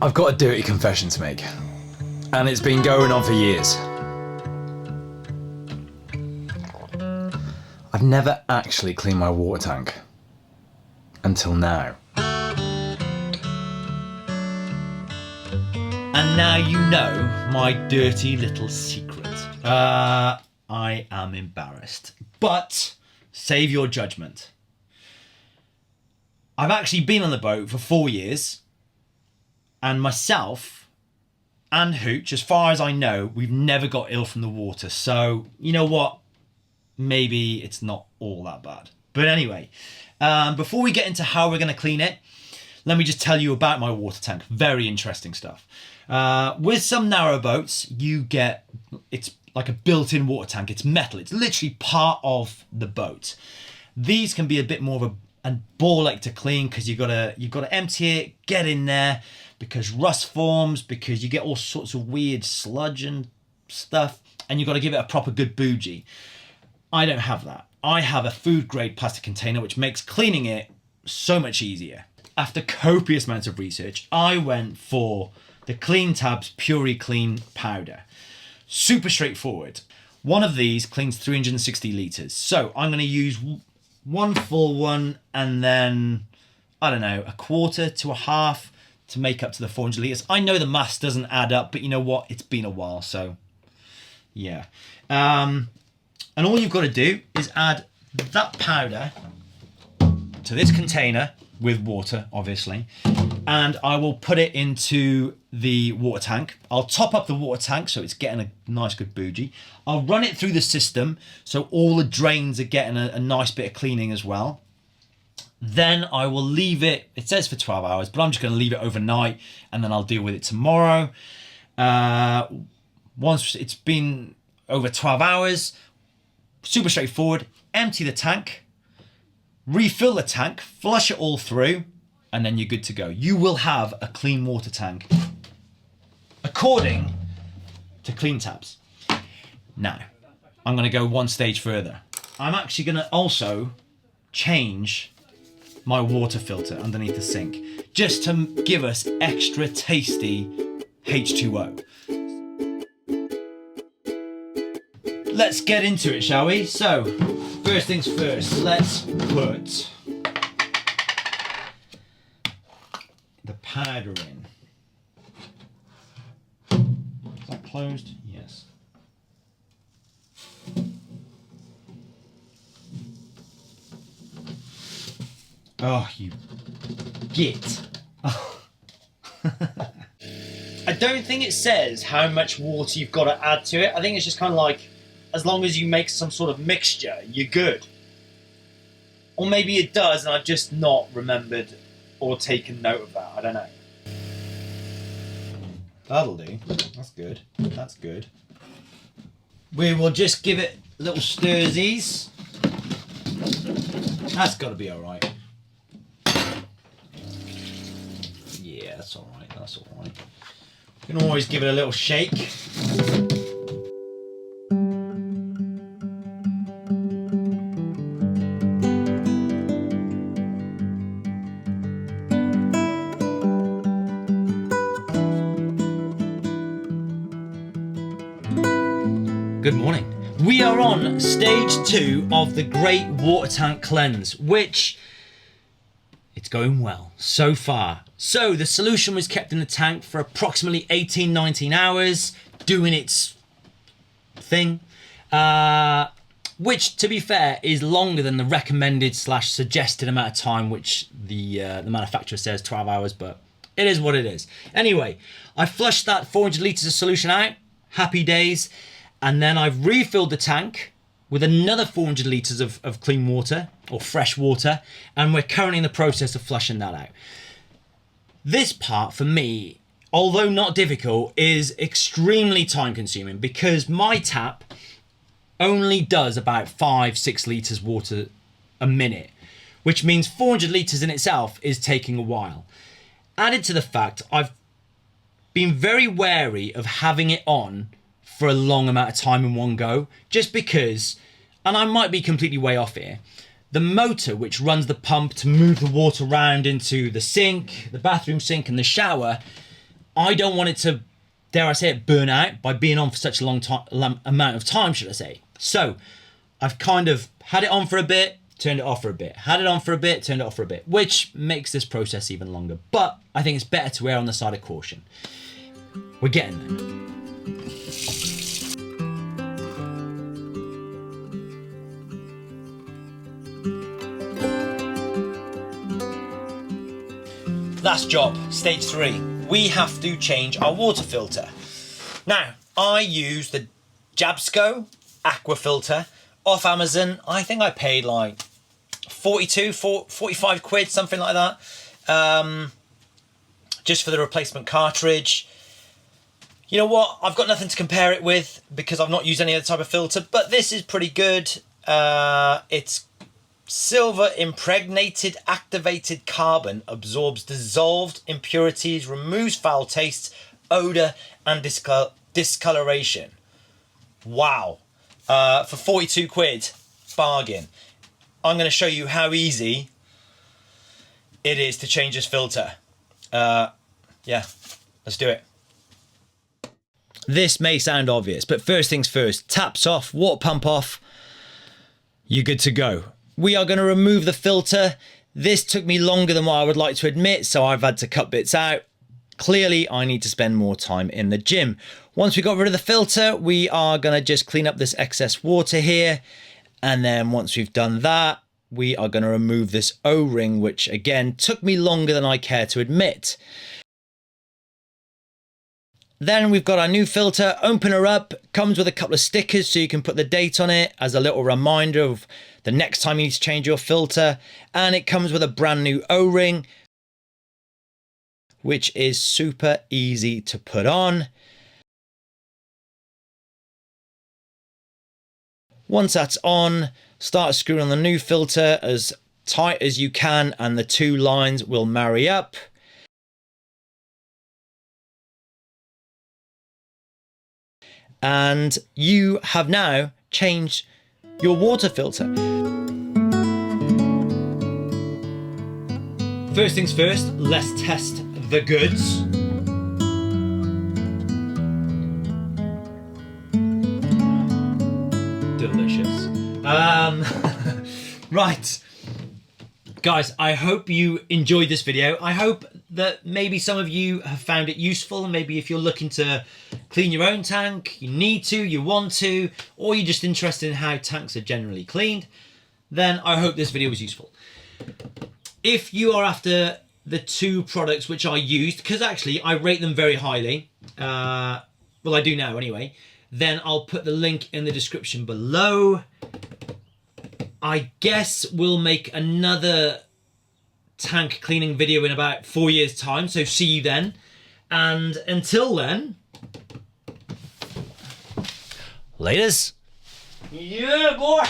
I've got a dirty confession to make, and it's been going on for years. I've never actually cleaned my water tank. Until now. And now you know my dirty little secret. I am embarrassed. But save your judgment. I've actually been on the boat for 4 years. And myself and Hooch, as far as I know, we've never got ill from the water. So, you know what? Maybe it's not all that bad. But anyway, before we get into how we're going to clean it, let me just tell you about my water tank. Very interesting stuff. With some narrowboats, you get, it's like a built-in water tank. It's metal. It's literally part of the boat. These can be a bit more of a ball ache to clean because you've got to empty it, get in there, because rust forms, because you get all sorts of weird sludge and stuff, and you've got to give it a proper good bougie. I don't have that. I have a food grade plastic container, which makes cleaning it so much easier. After copious amounts of research, I went for the Clean Tabs Puriclean powder. Super straightforward. One of these cleans 360 litres. So I'm going to use one full one and then, I don't know, a quarter to a half to make up to the 400 litres. I know the maths doesn't add up, but you know what? It's been a while, so yeah. And all you've got to do is add that powder to this container with water, obviously, and I will put it into the water tank. I'll top up the water tank so it's getting a nice good bougie. I'll run it through the system so all the drains are getting a nice bit of cleaning as well. Then I will leave it, it says for 12 hours, but I'm just going to leave it overnight and then I'll deal with it tomorrow. Once it's been over 12 hours, super straightforward, empty the tank, refill the tank, flush it all through, and then you're good to go. You will have a clean water tank according to Clean Tabs. Now, I'm going to go one stage further. I'm actually going to also change my water filter underneath the sink just to give us extra tasty H2O. Let's get into it, shall we? So, first things first, let's put the powder in. Is that closed? Yes. Oh, you git. Oh. I don't think it says how much water you've got to add to it. I think it's just kind of like, as long as you make some sort of mixture, you're good. Or maybe it does and I've just not remembered or taken note of that. I don't know. That'll do. That's good. That's good. We will just give it little stirsies. That's got to be all right. Yeah, that's all right. That's all right. You can always give it a little shake. Good morning. We are on stage 2 of the Great Water Tank Cleanse, which it's going well so far. So the solution was kept in the tank for approximately 18-19 hours, doing its thing, which, to be fair, is longer than the recommended / suggested amount of time, which the manufacturer says 12 hours, but it is what it is. Anyway, I flushed that 400 litres of solution out, happy days, and then I've refilled the tank with another 400 litres of clean water, or fresh water, and we're currently in the process of flushing that out. This part, for me, although not difficult, is extremely time consuming because my tap only does about 5-6 litres water a minute, which means 400 litres in itself is taking a while. Added to the fact I've been very wary of having it on for a long amount of time in one go, just because, and I might be completely way off here, the motor which runs the pump to move the water around into the sink, the bathroom sink and the shower, I don't want it to, dare I say it, burn out by being on for such a long time, amount of time, should I say. So I've kind of had it on for a bit, turned it off for a bit, had it on for a bit, turned it off for a bit, which makes this process even longer. But I think it's better to err on the side of caution. We're getting there. Last job, stage 3. We have to change our water filter. Now, I use the Jabsco aqua filter off Amazon. I think I paid like 45 quid, something like that. Just for the replacement cartridge. You know what? I've got nothing to compare it with because I've not used any other type of filter, but this is pretty good. It's silver impregnated activated carbon, absorbs dissolved impurities, removes foul taste, odor, and discoloration. Wow. For 42 quid, bargain. I'm going to show you how easy it is to change this filter. Yeah, let's do it. This may sound obvious, but first things first, taps off, water pump off, you're good to go. We are going to remove the filter. This took me longer than what I would like to admit, so I've had to cut bits out. Clearly, I need to spend more time in the gym. Once we got rid of the filter, we are going to just clean up this excess water here. And then once we've done that, we are going to remove this O-ring, which again, took me longer than I care to admit. Then we've got our new filter, open her up, comes with a couple of stickers so you can put the date on it as a little reminder of the next time you need to change your filter. And it comes with a brand new O-ring, which is super easy to put on. Once that's on, start screwing on the new filter as tight as you can and the two lines will marry up. And you have now changed your water filter. First things first, let's test the goods. Delicious. Right. Guys, I hope you enjoyed this video. I hope that maybe some of you have found it useful. Maybe if you're looking to clean your own tank, you need to, you want to, or you're just interested in how tanks are generally cleaned, then I hope this video was useful. If you are after the two products which I used, because actually I rate them very highly, well I do now anyway, then I'll put the link in the description below. I guess we'll make another tank cleaning video in about 4 years' time, so see you then. And until then, laters. Yeah, boy.